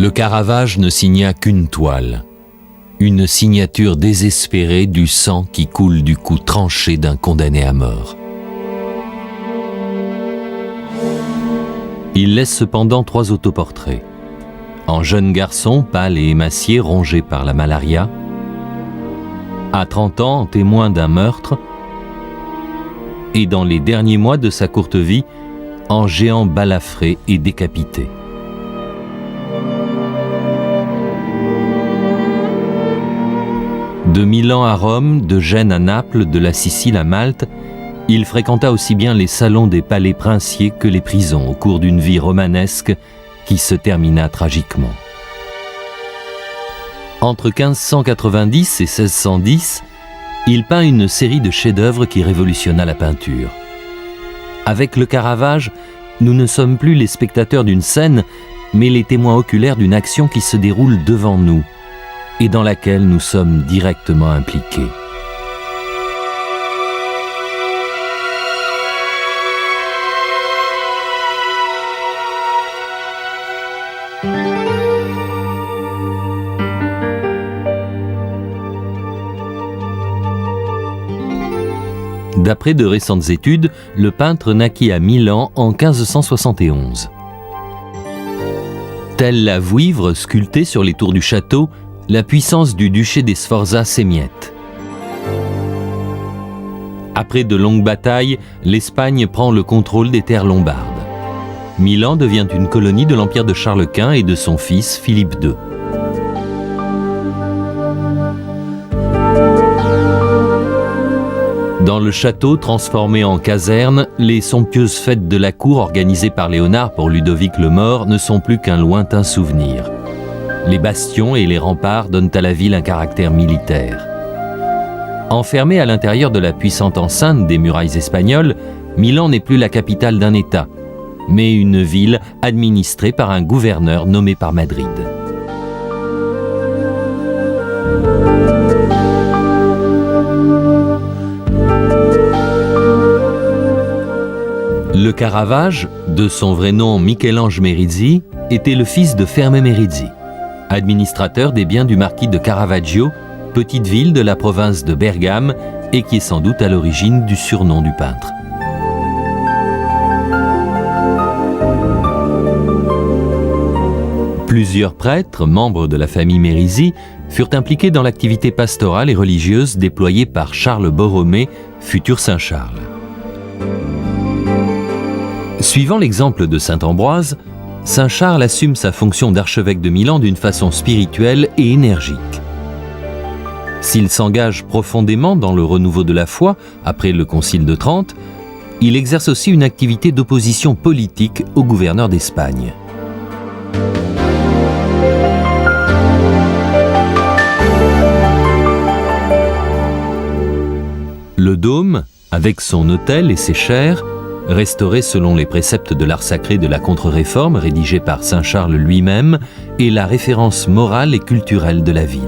Le Caravage ne signa qu'une toile, une signature désespérée du sang qui coule du cou tranché d'un condamné à mort. Il laisse cependant 3 autoportraits. En jeune garçon, pâle et émacié, rongé par la malaria. À 30 ans, témoin d'un meurtre. Et dans les derniers mois de sa courte vie, en géant balafré et décapité. De Milan à Rome, de Gênes à Naples, de la Sicile à Malte, il fréquenta aussi bien les salons des palais princiers que les prisons au cours d'une vie romanesque qui se termina tragiquement. Entre 1590 et 1610, il peint une série de chefs-d'œuvre qui révolutionna la peinture. Avec le Caravage, nous ne sommes plus les spectateurs d'une scène, mais les témoins oculaires d'une action qui se déroule devant nous et dans laquelle nous sommes directement impliqués. D'après de récentes études, le peintre naquit à Milan en 1571. Telle la vouivre sculptée sur les tours du château, la puissance du duché des Sforza s'émiette. Après de longues batailles, l'Espagne prend le contrôle des terres lombardes. Milan devient une colonie de l'empire de Charles Quint et de son fils Philippe II. Dans le château transformé en caserne, les somptueuses fêtes de la cour organisées par Léonard pour Ludovic le Mort ne sont plus qu'un lointain souvenir. Les bastions et les remparts donnent à la ville un caractère militaire. Enfermée à l'intérieur de la puissante enceinte des murailles espagnoles, Milan n'est plus la capitale d'un État, mais une ville administrée par un gouverneur nommé par Madrid. Le Caravage, de son vrai nom Michel-Ange Merisi, était le fils de Ferme Merisi, administrateur des biens du marquis de Caravaggio, petite ville de la province de Bergame et qui est sans doute à l'origine du surnom du peintre. Plusieurs prêtres, membres de la famille Merisi, furent impliqués dans l'activité pastorale et religieuse déployée par Charles Borromée, futur Saint Charles. Suivant l'exemple de saint Ambroise, saint Charles assume sa fonction d'archevêque de Milan d'une façon spirituelle et énergique. S'il s'engage profondément dans le renouveau de la foi après le Concile de Trente, il exerce aussi une activité d'opposition politique au gouverneur d'Espagne. Le dôme, avec son autel et ses chaires, restauré selon les préceptes de l'art sacré de la Contre-Réforme rédigé par saint Charles lui-même, est la référence morale et culturelle de la ville.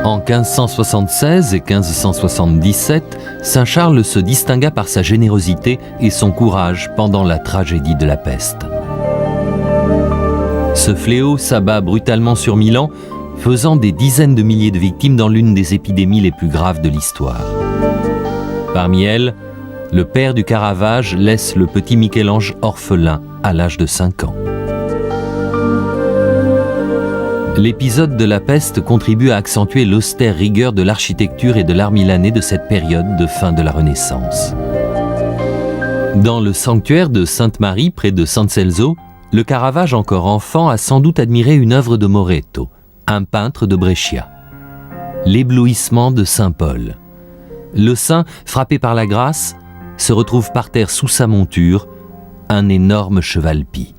En 1576 et 1577, saint Charles se distingua par sa générosité et son courage pendant la tragédie de la peste. Ce fléau s'abat brutalement sur Milan, faisant des dizaines de milliers de victimes dans l'une des épidémies les plus graves de l'histoire. Parmi elles, le père du Caravage laisse le petit Michel-Ange orphelin à l'âge de 5 ans. L'épisode de la peste contribue à accentuer l'austère rigueur de l'architecture et de l'art milanais de cette période de fin de la Renaissance. Dans le sanctuaire de Sainte-Marie, près de San Celso, le Caravage, encore enfant, a sans doute admiré une œuvre de Moretto, un peintre de Brescia. L'éblouissement de saint Paul. Le saint, frappé par la grâce, se retrouve par terre sous sa monture, un énorme cheval pie.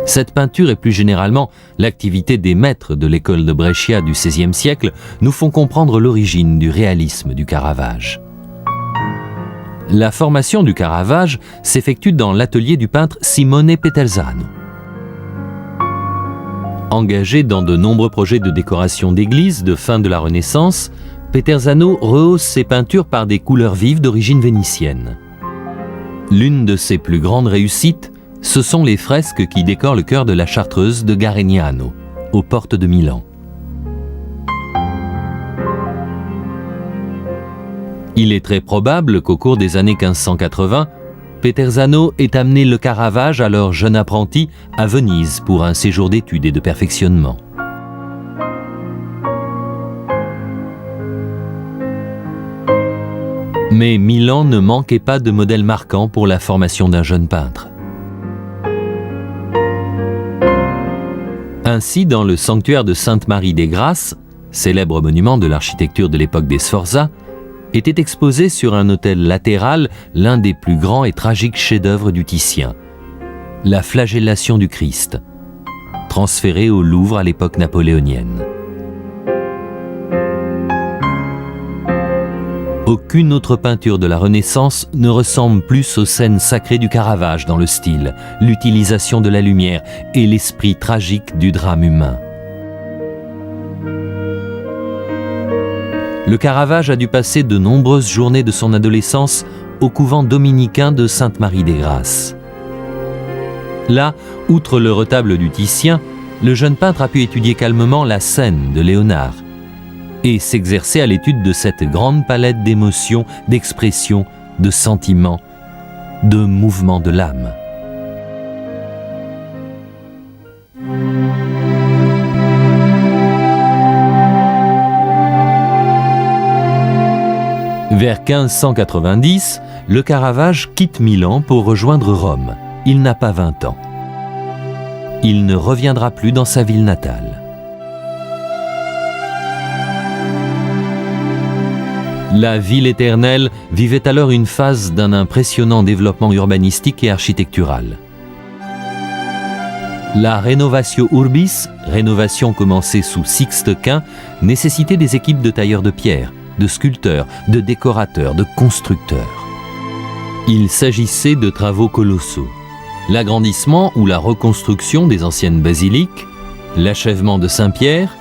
Cette peinture et plus généralement l'activité des maîtres de l'école de Brescia du XVIe siècle nous font comprendre l'origine du réalisme du Caravage. La formation du Caravage s'effectue dans l'atelier du peintre Simone Peterzano. Engagé dans de nombreux projets de décoration d'églises de fin de la L'une de ses plus grandes réussites, ce sont les fresques qui décorent le chœur de la Chartreuse de Garegnano, aux portes de Milan. Il est très probable qu'au cours des années 1580, Peterzano ait amené le Caravage, alors jeune apprenti, à Venise pour un séjour d'études et de perfectionnement. Mais Milan ne manquait pas de modèles marquants pour la formation d'un jeune peintre. Ainsi, dans le sanctuaire de Sainte-Marie des Grâces, célèbre monument de l'architecture de l'époque des Sforza, était exposé sur un autel latéral l'un des plus grands et tragiques chefs-d'œuvre du Titien, la flagellation du Christ, transféré au Louvre à l'époque napoléonienne. Aucune autre peinture de la Renaissance ne ressemble plus aux scènes sacrées du Caravage dans le style, l'utilisation de la lumière et l'esprit tragique du drame humain. Le Caravage a dû passer de nombreuses journées de son adolescence au couvent dominicain de Sainte-Marie des Grâces. Là, outre le retable du Titien, le jeune peintre a pu étudier calmement la scène de Léonard et s'exercer à l'étude de cette grande palette d'émotions, d'expressions, de sentiments, de mouvements de l'âme. Vers 1590, le Caravage quitte Milan pour rejoindre Rome. Il n'a pas 20 ans. Il ne reviendra plus dans sa ville natale. La ville éternelle vivait alors une phase d'un impressionnant développement urbanistique et architectural. La Renovatio Urbis, rénovation commencée sous Sixte Quint, nécessitait des équipes de tailleurs de pierre, de sculpteurs, de décorateurs, de constructeurs. Il s'agissait de travaux colossaux. L'agrandissement ou la reconstruction des anciennes basiliques, l'achèvement de Saint-Pierre,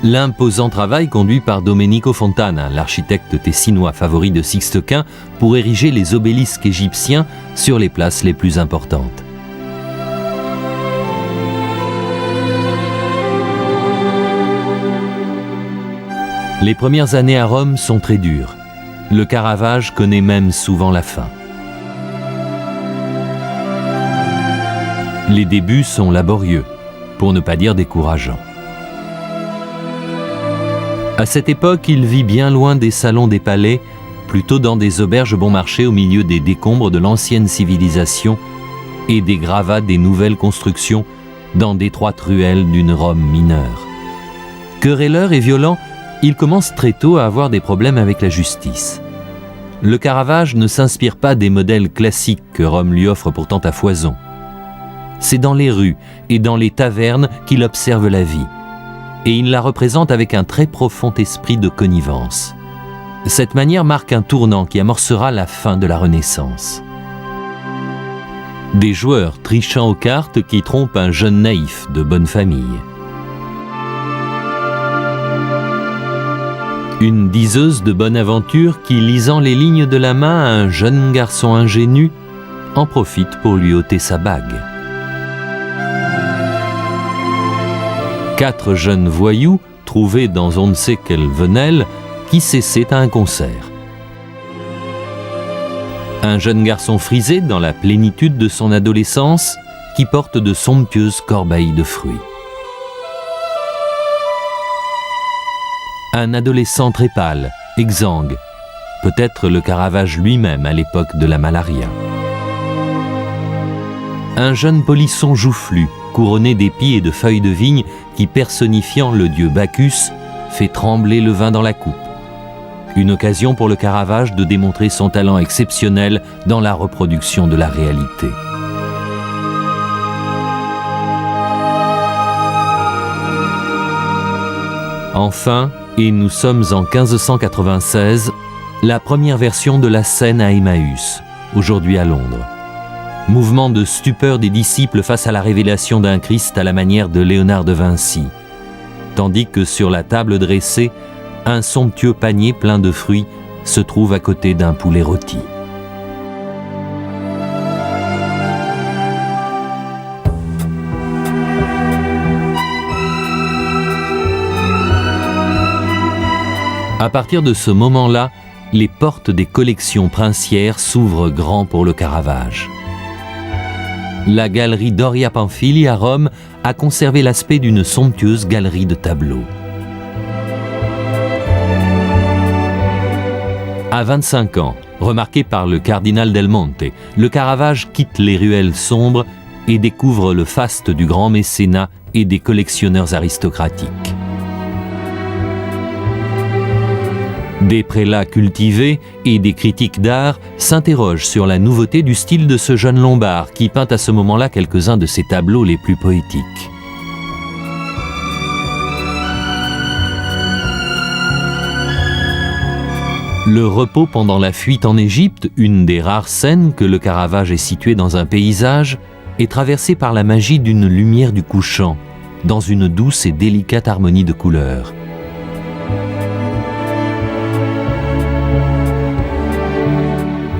l'imposant travail conduit par Domenico Fontana, l'architecte tessinois favori de Sixte Quint, pour ériger les obélisques égyptiens sur les places les plus importantes. Les premières années à Rome sont très dures. Le Caravage connaît même souvent la faim. Les débuts sont laborieux, pour ne pas dire décourageants. À cette époque, il vit bien loin des salons des palais, plutôt dans des auberges bon marché au milieu des décombres de l'ancienne civilisation et des gravats des nouvelles constructions dans d'étroites ruelles d'une Rome mineure. Querelleur et violent, il commence très tôt à avoir des problèmes avec la justice. Le Caravage ne s'inspire pas des modèles classiques que Rome lui offre pourtant à foison. C'est dans les rues et dans les tavernes qu'il observe la vie, et il la représente avec un très profond esprit de connivence. Cette manière marque un tournant qui amorcera la fin de la Renaissance. Des joueurs trichant aux cartes qui trompent un jeune naïf de bonne famille. Une diseuse de bonne aventure qui, lisant les lignes de la main à un jeune garçon ingénu, en profite pour lui ôter sa bague. 4 jeunes voyous, trouvés dans on ne sait quelle venelle, qui cessaient à un concert. Un jeune garçon frisé dans la plénitude de son adolescence, qui porte de somptueuses corbeilles de fruits. Un adolescent très pâle, exsangue, peut-être le Caravage lui-même à l'époque de la malaria. Un jeune polisson joufflu, couronné d'épis et de feuilles de vigne, qui, personnifiant le dieu Bacchus, fait trembler le vin dans la coupe. Une occasion pour le Caravage de démontrer son talent exceptionnel dans la reproduction de la réalité. Enfin, et nous sommes en 1596, la première version de la scène à Emmaüs, aujourd'hui à Londres. Mouvement de stupeur des disciples face à la révélation d'un Christ à la manière de Léonard de Vinci, tandis que sur la table dressée, un somptueux panier plein de fruits se trouve à côté d'un poulet rôti. À partir de ce moment-là, les portes des collections princières s'ouvrent grand pour le Caravage. La galerie Doria Pamphili à Rome a conservé l'aspect d'une somptueuse galerie de tableaux. À 25 ans, remarqué par le cardinal Del Monte, le Caravage quitte les ruelles sombres et découvre le faste du grand mécénat et des collectionneurs aristocratiques. Des prélats cultivés et des critiques d'art s'interrogent sur la nouveauté du style de ce jeune Lombard qui peint à ce moment-là quelques-uns de ses tableaux les plus poétiques. Le repos pendant la fuite en Égypte, une des rares scènes que le Caravage est situé dans un paysage, est traversé par la magie d'une lumière du couchant, dans une douce et délicate harmonie de couleurs.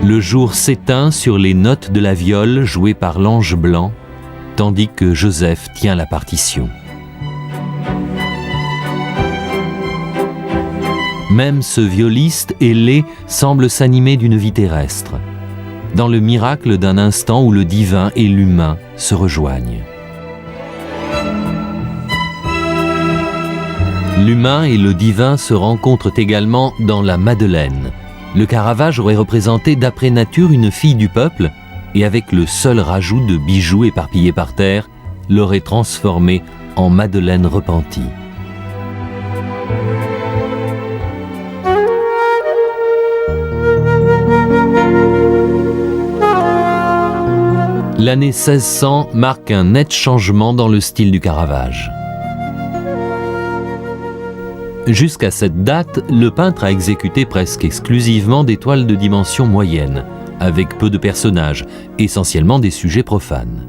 Le jour s'éteint sur les notes de la viole jouée par l'ange blanc, tandis que Joseph tient la partition. Même ce violiste ailé semble s'animer d'une vie terrestre, dans le miracle d'un instant où le divin et l'humain se rejoignent. L'humain et le divin se rencontrent également dans la Madeleine. Le Caravage aurait représenté d'après nature une fille du peuple et avec le seul rajout de bijoux éparpillés par terre, l'aurait transformée en Madeleine repentie. L'année 1600 marque un net changement dans le style du Caravage. Jusqu'à cette date, le peintre a exécuté presque exclusivement des toiles de dimension moyenne, avec peu de personnages, essentiellement des sujets profanes.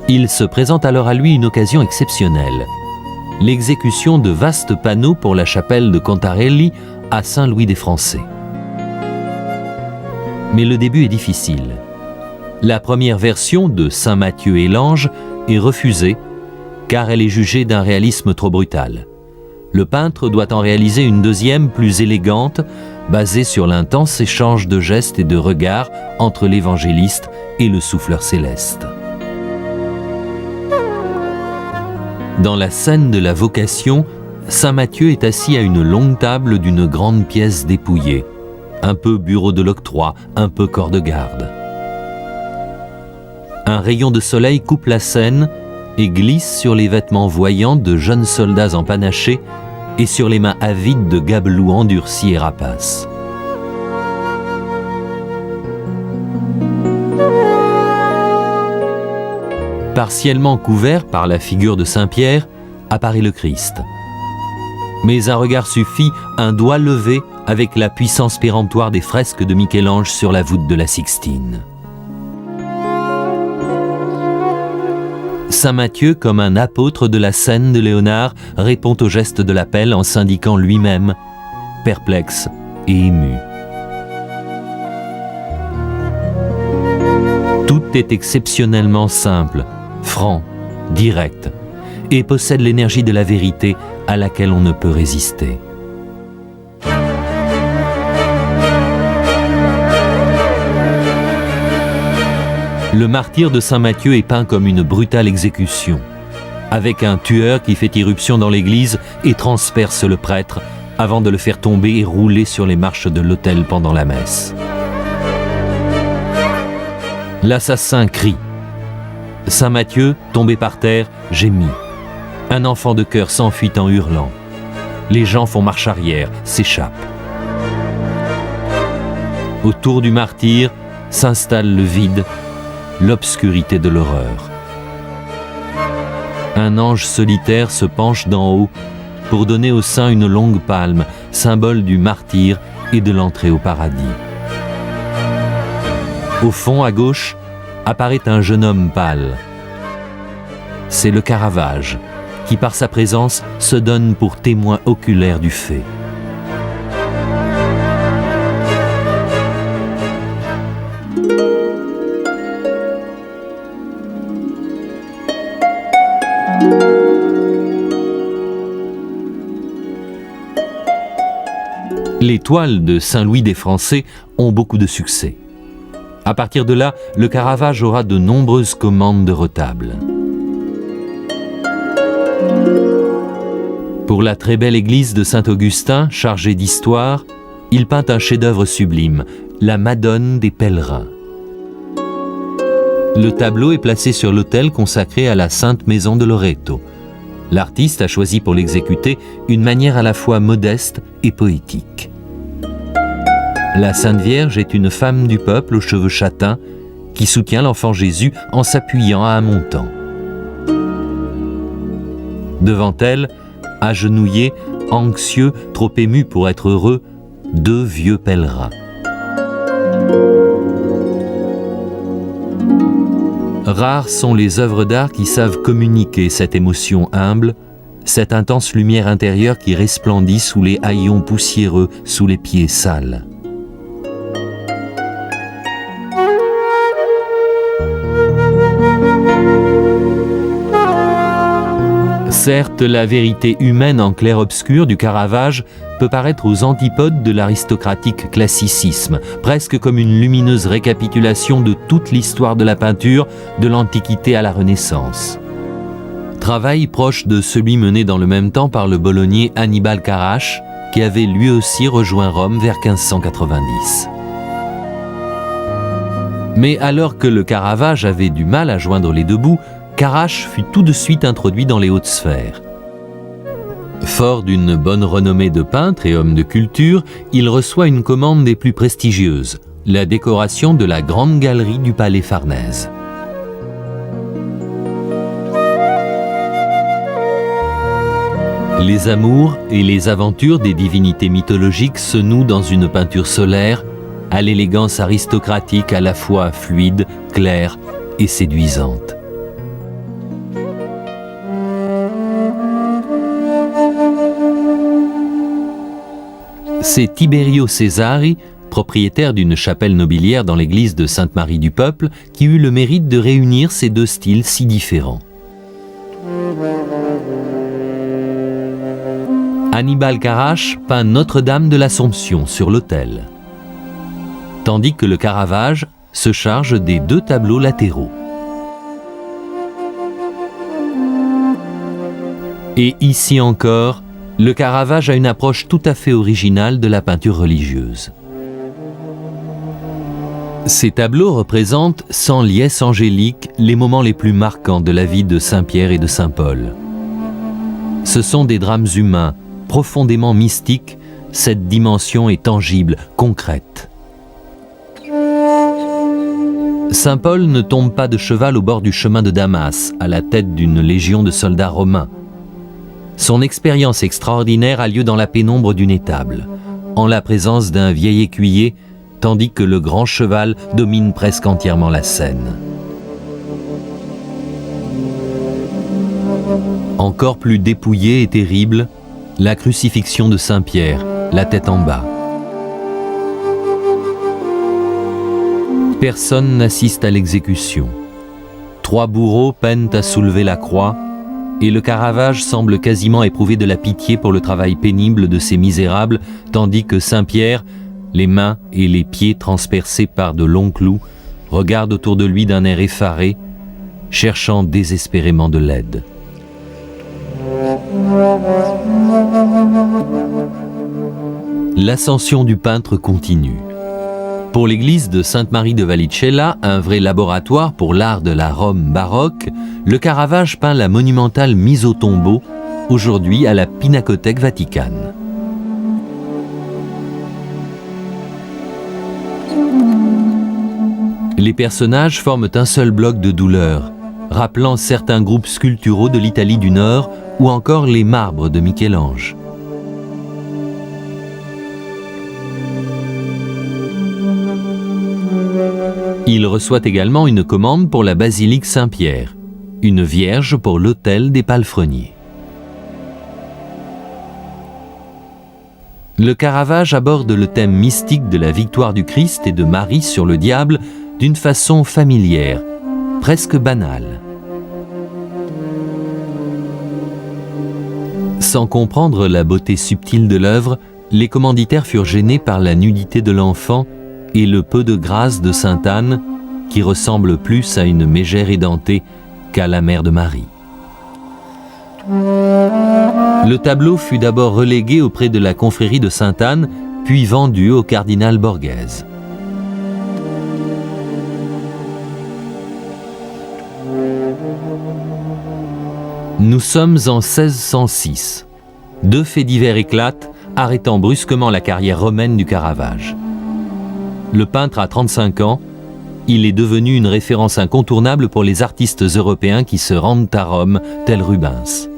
Il se présente alors à lui une occasion exceptionnelle, l'exécution de vastes panneaux pour la chapelle de Contarelli à Saint-Louis des Français. Mais le début est difficile. La première version de Saint Matthieu et l'Ange est refusée car elle est jugée d'un réalisme trop brutal. Le peintre doit en réaliser une deuxième plus élégante, basée sur l'intense échange de gestes et de regards entre l'évangéliste et le souffleur céleste. Dans la scène de la vocation, Saint Matthieu est assis à une longue table d'une grande pièce dépouillée, un peu bureau de l'octroi, un peu corps de garde. Un rayon de soleil coupe la scène et glisse sur les vêtements voyants de jeunes soldats empanachés et sur les mains avides de gabelous endurcis et rapaces. Partiellement couvert par la figure de Saint-Pierre, apparaît le Christ. Mais un regard suffit, un doigt levé avec la puissance péremptoire des fresques de Michel-Ange sur la voûte de la Sixtine. Saint Matthieu, comme un apôtre de la scène de Léonard, répond au geste de l'appel en s'indiquant lui-même, perplexe et ému. Tout est exceptionnellement simple, franc, direct, et possède l'énergie de la vérité à laquelle on ne peut résister. Le martyre de Saint Matthieu est peint comme une brutale exécution, avec un tueur qui fait irruption dans l'église et transperce le prêtre avant de le faire tomber et rouler sur les marches de l'autel pendant la messe. L'assassin crie. Saint Matthieu, tombé par terre, gémit. Un enfant de chœur s'enfuit en hurlant. Les gens font marche arrière, s'échappent. Autour du martyr s'installe le vide, l'obscurité de l'horreur. Un ange solitaire se penche d'en haut pour donner au saint une longue palme, symbole du martyr et de l'entrée au paradis. Au fond, à gauche, apparaît un jeune homme pâle. C'est le Caravage, qui par sa présence se donne pour témoin oculaire du fait. Les toiles de Saint-Louis des Français ont beaucoup de succès. À partir de là, le Caravage aura de nombreuses commandes de retables. Pour la très belle église de Saint-Augustin, chargée d'histoire, il peint un chef-d'œuvre sublime, la Madone des Pèlerins. Le tableau est placé sur l'autel consacré à la Sainte Maison de Loreto. L'artiste a choisi pour l'exécuter une manière à la fois modeste et poétique. La Sainte Vierge est une femme du peuple aux cheveux châtains qui soutient l'enfant Jésus en s'appuyant à un montant. Devant elle, agenouillés, anxieux, trop émus pour être heureux, deux vieux pèlerins. Rares sont les œuvres d'art qui savent communiquer cette émotion humble, cette intense lumière intérieure qui resplendit sous les haillons poussiéreux, sous les pieds sales. Certes, la vérité humaine en clair-obscur du Caravage peut paraître aux antipodes de l'aristocratique classicisme, presque comme une lumineuse récapitulation de toute l'histoire de la peinture de l'Antiquité à la Renaissance. Travail proche de celui mené dans le même temps par le bolognais Annibal Carràche, qui avait lui aussi rejoint Rome vers 1590. Mais alors que le Caravage avait du mal à joindre les deux bouts, Carràche fut tout de suite introduit dans les hautes sphères. Fort d'une bonne renommée de peintre et homme de culture, il reçoit une commande des plus prestigieuses, la décoration de la grande galerie du Palais Farnèse. Les amours et les aventures des divinités mythologiques se nouent dans une peinture solaire, à l'élégance aristocratique à la fois fluide, claire et séduisante. C'est Tiberio Cesari, propriétaire d'une chapelle nobiliaire dans l'église de Sainte-Marie du Peuple, qui eut le mérite de réunir ces deux styles si différents. Annibal Carràche peint Notre-Dame de l'Assomption sur l'autel, tandis que le Caravage se charge des deux tableaux latéraux. Et ici encore, le Caravage a une approche tout à fait originale de la peinture religieuse. Ces tableaux représentent, sans liesse angélique, les moments les plus marquants de la vie de Saint-Pierre et de Saint-Paul. Ce sont des drames humains, profondément mystiques, cette dimension est tangible, concrète. Saint-Paul ne tombe pas de cheval au bord du chemin de Damas, à la tête d'une légion de soldats romains. Son expérience extraordinaire a lieu dans la pénombre d'une étable, en la présence d'un vieil écuyer, tandis que le grand cheval domine presque entièrement la scène. Encore plus dépouillée et terrible, la crucifixion de Saint-Pierre, la tête en bas. Personne n'assiste à l'exécution. 3 bourreaux peinent à soulever la croix, et le Caravage semble quasiment éprouver de la pitié pour le travail pénible de ces misérables, tandis que Saint-Pierre, les mains et les pieds transpercés par de longs clous, regarde autour de lui d'un air effaré, cherchant désespérément de l'aide. L'ascension du peintre continue. Pour l'église de Sainte-Marie de Vallicella, un vrai laboratoire pour l'art de la Rome baroque, le Caravage peint la monumentale mise au tombeau, aujourd'hui à la Pinacothèque Vaticane. Les personnages forment un seul bloc de douleur, rappelant certains groupes sculpturaux de l'Italie du Nord ou encore les marbres de Michel-Ange. Il reçoit également une commande pour la basilique Saint-Pierre, une vierge pour l'autel des palefreniers. Le Caravage aborde le thème mystique de la victoire du Christ et de Marie sur le diable d'une façon familière, presque banale. Sans comprendre la beauté subtile de l'œuvre, les commanditaires furent gênés par la nudité de l'enfant et le peu de grâce de sainte Anne, qui ressemble plus à une mégère édentée qu'à la mère de Marie. Le tableau fut d'abord relégué auprès de la confrérie de sainte Anne, puis vendu au cardinal Borghese. Nous sommes en 1606. Deux faits divers éclatent, arrêtant brusquement la carrière romaine du Caravage. Le peintre a 35 ans, il est devenu une référence incontournable pour les artistes européens qui se rendent à Rome, tel Rubens.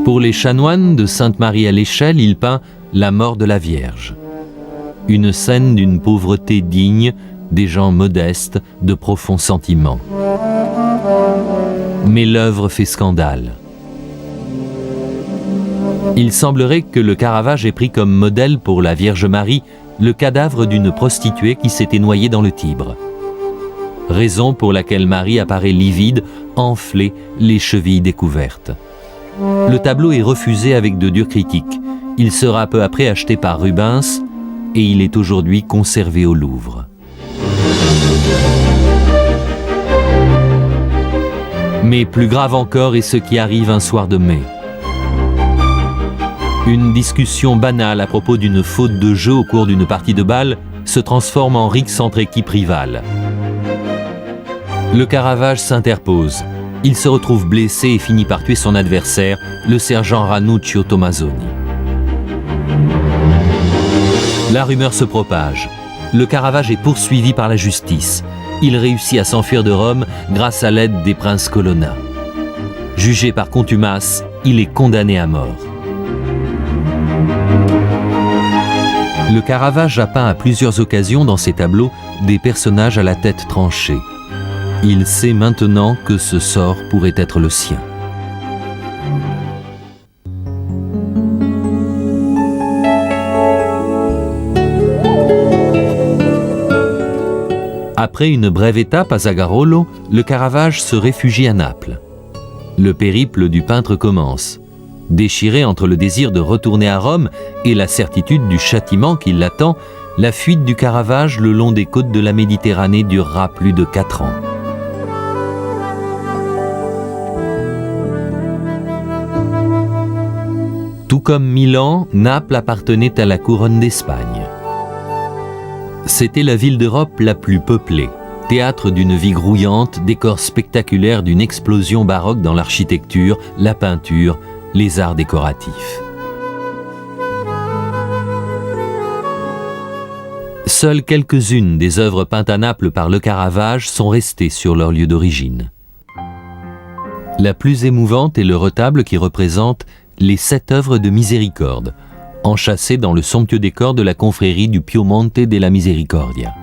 Pour les chanoines de Sainte-Marie à l'Échelle, il peint la mort de la Vierge. Une scène d'une pauvreté digne, des gens modestes, de profonds sentiments. Mais l'œuvre fait scandale. Il semblerait que le Caravage ait pris comme modèle pour la Vierge Marie le cadavre d'une prostituée qui s'était noyée dans le Tibre. Raison pour laquelle Marie apparaît livide, enflée, les chevilles découvertes. Le tableau est refusé avec de dures critiques. Il sera peu après acheté par Rubens et il est aujourd'hui conservé au Louvre. Mais plus grave encore est ce qui arrive un soir de mai. Une discussion banale à propos d'une faute de jeu au cours d'une partie de balle se transforme en rixe entre équipes rivales. Le Caravage s'interpose. Il se retrouve blessé et finit par tuer son adversaire, le sergent Ranuccio Tommasoni. La rumeur se propage. Le Caravage est poursuivi par la justice. Il réussit à s'enfuir de Rome grâce à l'aide des princes Colonna. Jugé par contumace, il est condamné à mort. Le Caravage a peint à plusieurs occasions dans ses tableaux des personnages à la tête tranchée. Il sait maintenant que ce sort pourrait être le sien. Après une brève étape à Zagarolo, le Caravage se réfugie à Naples. Le périple du peintre commence. Déchiré entre le désir de retourner à Rome et la certitude du châtiment qui l'attend, la fuite du Caravage le long des côtes de la Méditerranée durera plus de 4 ans. Tout comme Milan, Naples appartenait à la couronne d'Espagne. C'était la ville d'Europe la plus peuplée, théâtre d'une vie grouillante, décor spectaculaire d'une explosion baroque dans l'architecture, la peinture, les arts décoratifs. Seules quelques-unes des œuvres peintes à Naples par le Caravage sont restées sur leur lieu d'origine. La plus émouvante est le retable qui représente les 7 œuvres de miséricorde, enchâssées dans le somptueux décor de la confrérie du Piemonte della Misericordia.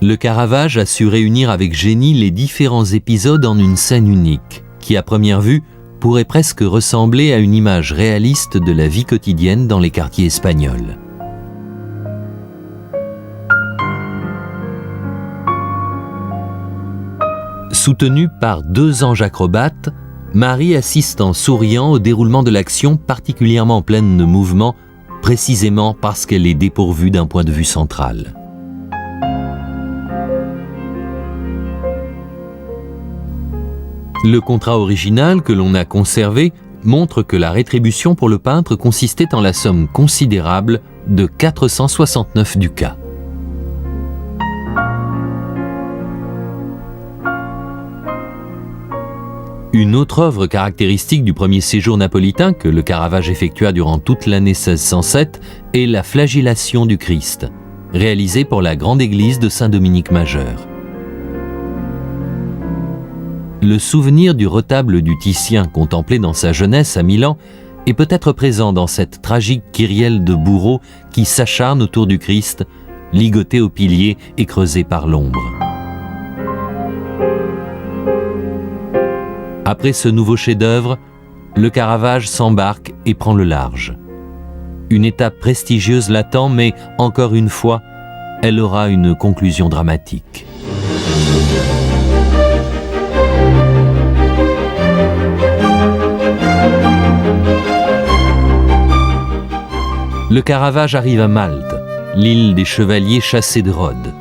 Le Caravage a su réunir avec génie les différents épisodes en une scène unique, qui à première vue pourrait presque ressembler à une image réaliste de la vie quotidienne dans les quartiers espagnols. Soutenue par 2 anges acrobates, Marie assiste en souriant au déroulement de l'action particulièrement pleine de mouvements, précisément parce qu'elle est dépourvue d'un point de vue central. Le contrat original que l'on a conservé montre que la rétribution pour le peintre consistait en la somme considérable de 469 ducats. Une autre œuvre caractéristique du premier séjour napolitain que le Caravage effectua durant toute l'année 1607 est la flagellation du Christ, réalisée pour la grande église de Saint-Dominique Majeur. Le souvenir du retable du Titien contemplé dans sa jeunesse à Milan est peut-être présent dans cette tragique kyrielle de bourreaux qui s'acharne autour du Christ, ligoté au pilier et creusé par l'ombre. Après ce nouveau chef-d'œuvre, le Caravage s'embarque et prend le large. Une étape prestigieuse l'attend, mais encore une fois, elle aura une conclusion dramatique. Le Caravage arrive à Malte, l'île des chevaliers chassés de Rhodes.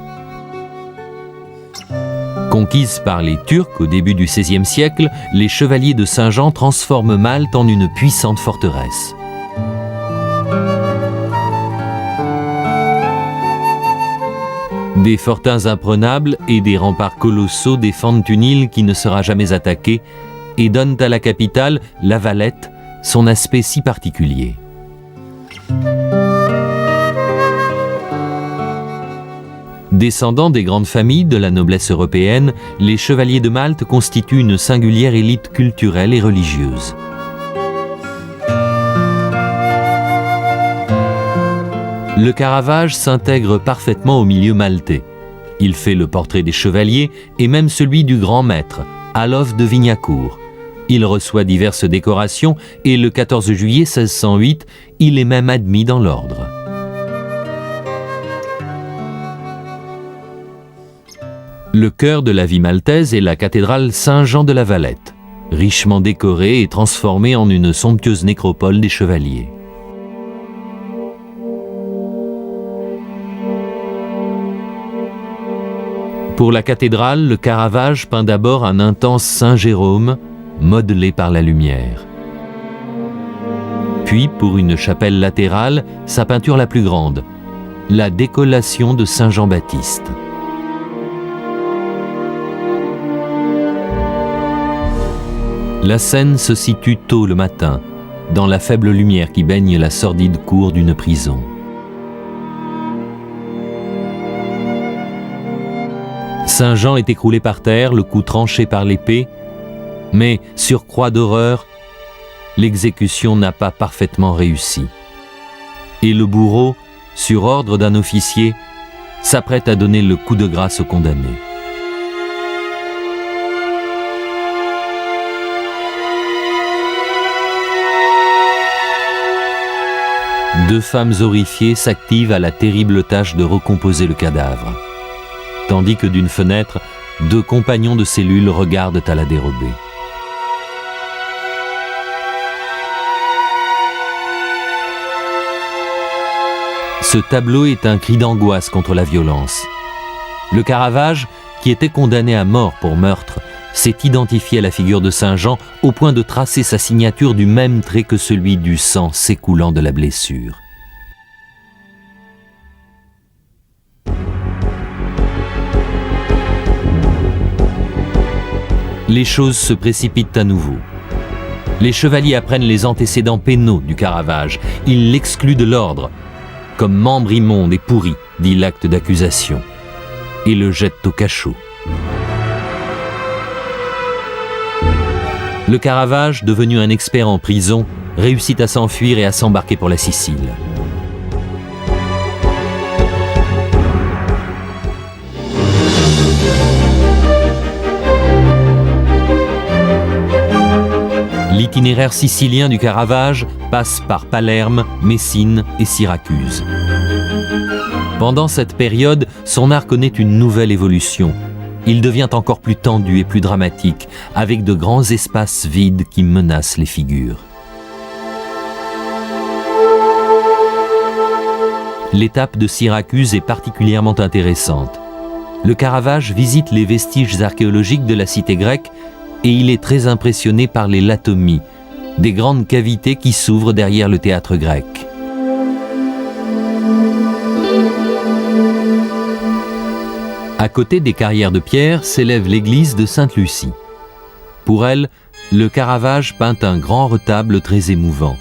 Conquise par les Turcs au début du XVIe siècle, les chevaliers de Saint-Jean transforment Malte en une puissante forteresse. Des fortins imprenables et des remparts colossaux défendent une île qui ne sera jamais attaquée et donnent à la capitale, La Valette, son aspect si particulier. Descendants des grandes familles de la noblesse européenne, les chevaliers de Malte constituent une singulière élite culturelle et religieuse. Le Caravage s'intègre parfaitement au milieu maltais. Il fait le portrait des chevaliers et même celui du grand maître, Alov de Vignacourt. Il reçoit diverses décorations et le 14 juillet 1608, il est même admis dans l'ordre. Le cœur de la vie maltaise est la cathédrale Saint-Jean de la Valette, richement décorée et transformée en une somptueuse nécropole des chevaliers. Pour la cathédrale, le Caravage peint d'abord un intense Saint Jérôme, modelé par la lumière. Puis, pour une chapelle latérale, sa peinture la plus grande, la décollation de Saint Jean-Baptiste. La scène se situe tôt le matin, dans la faible lumière qui baigne la sordide cour d'une prison. Saint Jean est écroulé par terre, le cou tranché par l'épée, mais, surcroît d'horreur, l'exécution n'a pas parfaitement réussi. Et le bourreau, sur ordre d'un officier, s'apprête à donner le coup de grâce au condamné. Deux femmes horrifiées s'activent à la terrible tâche de recomposer le cadavre, tandis que d'une fenêtre, deux compagnons de cellule regardent à la dérobée. Ce tableau est un cri d'angoisse contre la violence. Le Caravage, qui était condamné à mort pour meurtre, s'est identifié à la figure de Saint Jean au point de tracer sa signature du même trait que celui du sang s'écoulant de la blessure. Les choses se précipitent à nouveau. Les chevaliers apprennent les antécédents pénaux du Caravage. Ils l'excluent de l'ordre, comme membre immonde et pourri, dit l'acte d'accusation, et le jettent au cachot. Le Caravage, devenu un expert en prison, réussit à s'enfuir et à s'embarquer pour la Sicile. L'itinéraire sicilien du Caravage passe par Palerme, Messine et Syracuse. Pendant cette période, son art connaît une nouvelle évolution. Il devient encore plus tendu et plus dramatique, avec de grands espaces vides qui menacent les figures. L'étape de Syracuse est particulièrement intéressante. Le Caravage visite les vestiges archéologiques de la cité grecque et il est très impressionné par les latomies, des grandes cavités qui s'ouvrent derrière le théâtre grec. À côté des carrières de pierre s'élève l'église de Sainte-Lucie. Pour elle, le Caravage peint un grand retable très émouvant,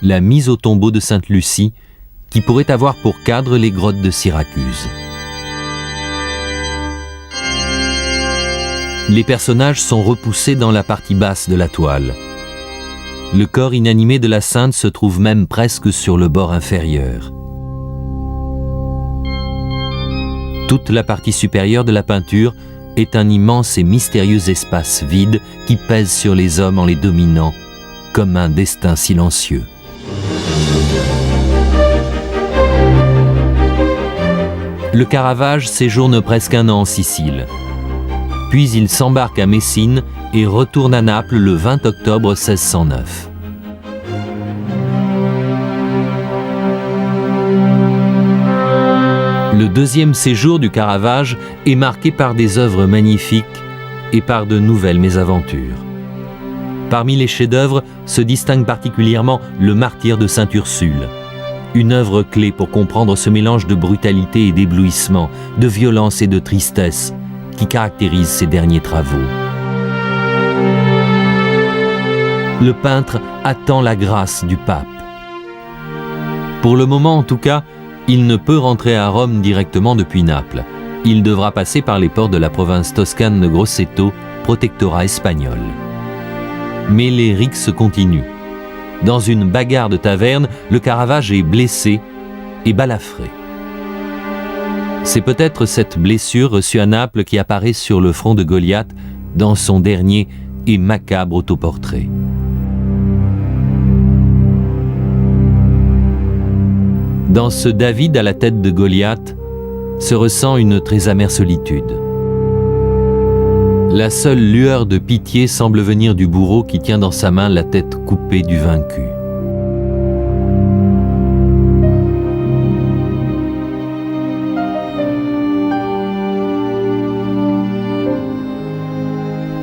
la mise au tombeau de Sainte-Lucie, qui pourrait avoir pour cadre les grottes de Syracuse. Les personnages sont repoussés dans la partie basse de la toile. Le corps inanimé de la sainte se trouve même presque sur le bord inférieur. Toute la partie supérieure de la peinture est un immense et mystérieux espace vide qui pèse sur les hommes en les dominant, comme un destin silencieux. Le Caravage séjourne presque un an en Sicile. Puis il s'embarque à Messine et retourne à Naples le 20 octobre 1609. Le deuxième séjour du Caravage est marqué par des œuvres magnifiques et par de nouvelles mésaventures. Parmi les chefs-d'œuvre se distingue particulièrement Le Martyre de Sainte Ursule, une œuvre clé pour comprendre ce mélange de brutalité et d'éblouissement, de violence et de tristesse qui caractérise ses derniers travaux. Le peintre attend la grâce du pape. Pour le moment en tout cas, il ne peut rentrer à Rome directement depuis Naples. Il devra passer par les ports de la province toscane de Grosseto, protectorat espagnol. Mais les rixes continuent. Dans une bagarre de taverne, le Caravage est blessé et balafré. C'est peut-être cette blessure reçue à Naples qui apparaît sur le front de Goliath dans son dernier et macabre autoportrait. Dans ce David à la tête de Goliath se ressent une très amère solitude. La seule lueur de pitié semble venir du bourreau qui tient dans sa main la tête coupée du vaincu.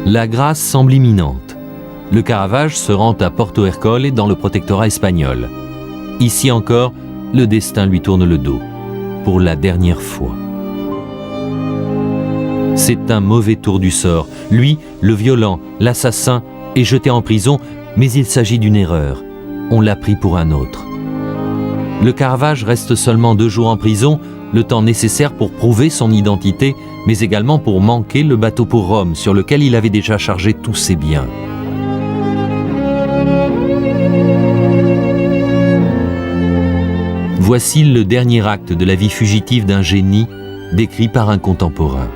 La grâce semble imminente. Le Caravage se rend à Porto Ercole dans le protectorat espagnol. Ici encore, le destin lui tourne le dos, pour la dernière fois. C'est un mauvais tour du sort. Lui, le violent, l'assassin, est jeté en prison, mais il s'agit d'une erreur. On l'a pris pour un autre. Le Caravage reste seulement 2 jours en prison, le temps nécessaire pour prouver son identité, mais également pour manquer le bateau pour Rome, sur lequel il avait déjà chargé tous ses biens. Voici le dernier acte de la vie fugitive d'un génie décrit par un contemporain.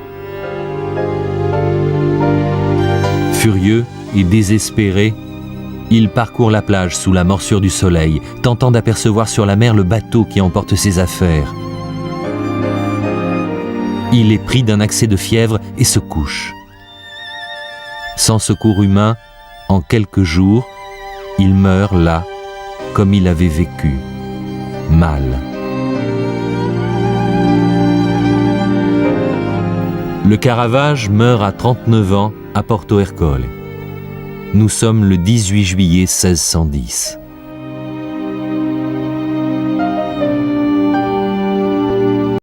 Furieux et désespéré, il parcourt la plage sous la morsure du soleil, tentant d'apercevoir sur la mer le bateau qui emporte ses affaires. Il est pris d'un accès de fièvre et se couche. Sans secours humain, en quelques jours, il meurt là, comme il avait vécu. Mal. Le Caravage meurt à 39 ans à Porto Ercole. Nous sommes le 18 juillet 1610.